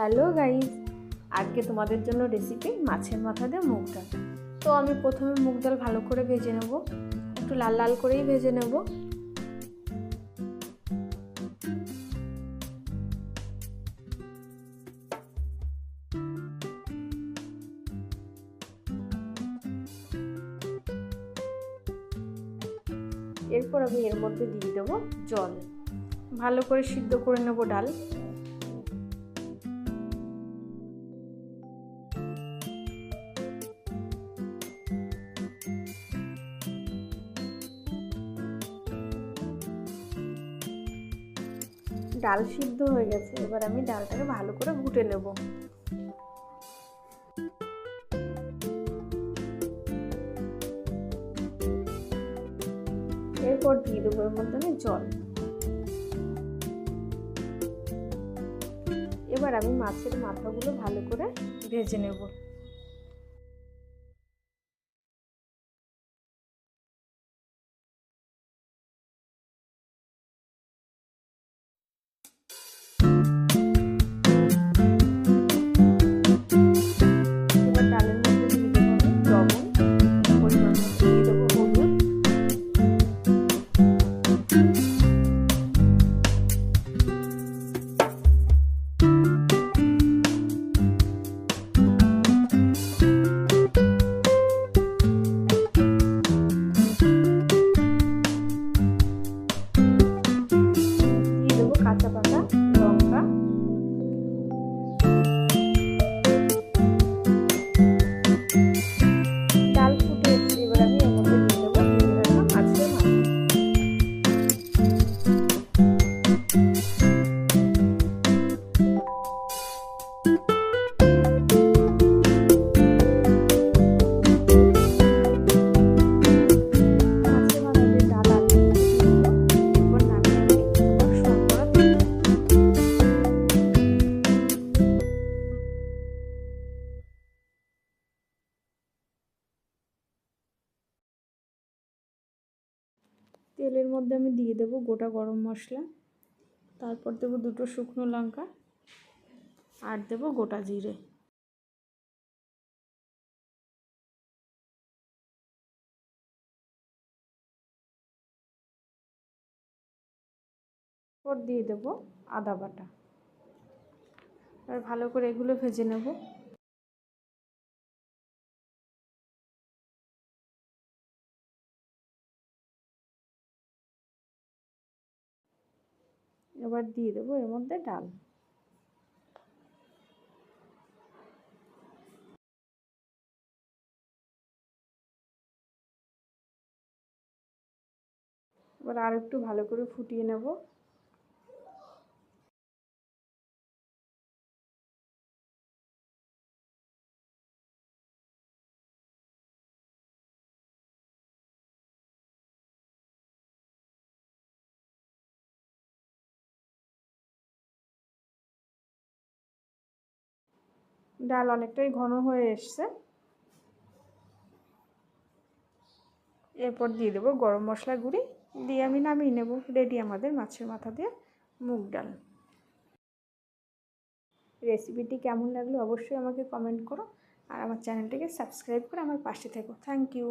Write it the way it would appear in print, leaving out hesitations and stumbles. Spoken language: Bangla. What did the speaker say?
হ্যালো গাইস, আজকে তোমাদের জন্য রেসিপি মাছের মাথা দিয়ে মুগ ডাল। তো আমি প্রথমে মুগ ডাল ভালো করে ভেজে নেব, একটু লাল লাল করেই ভেজে নেব। এরপর আমি এর মধ্যে দিয়ে দেবো জল, ভালো করে সিদ্ধ করে নেব ডাল। ডাল সিদ্ধ হয়ে গেছে, এবার আমি ডালটাকে ভালো করে ঘুটে নেব। এরপর দিয়ে দেবো এর মধ্যে আমি জল। এবার আমি মাছের মাথাগুলো ভালো করে ভেজে নেব। কাঁচা পাকা লঙ্কা, ডাল ফুটে এসছে, এবার আমি এর মধ্যে দিয়ে দেবো ভেজে রাখা মাছের মাথা। তেলের মধ্যে আমি দিয়ে দেবো গোটা গরম মশলা, তারপর দেবো দুটো শুকনো লঙ্কা আর দেবো গোটা জিরে। এরপর দিয়ে দেবো আদা বাটা। আর ভালো করে এগুলো ভেজে নেব। এবার দিয়ে দেবো এর মধ্যে ডাল। এবার আর একটু ভালো করে ফুটিয়ে নেব। ডাল অনেকটাই ঘন হয়ে এসছে, এরপর দিয়ে দেবো গরম মশলা গুঁড়ি, দিয়ে আমি নামিয়ে নেব। রেডি আমাদের মাছের মাথা দিয়ে মুগ ডাল। রেসিপিটি কেমন লাগলো অবশ্যই আমাকে কমেন্ট করো, আর আমার চ্যানেলটিকে সাবস্ক্রাইব করে আমার পাশে থেকো। Thank you.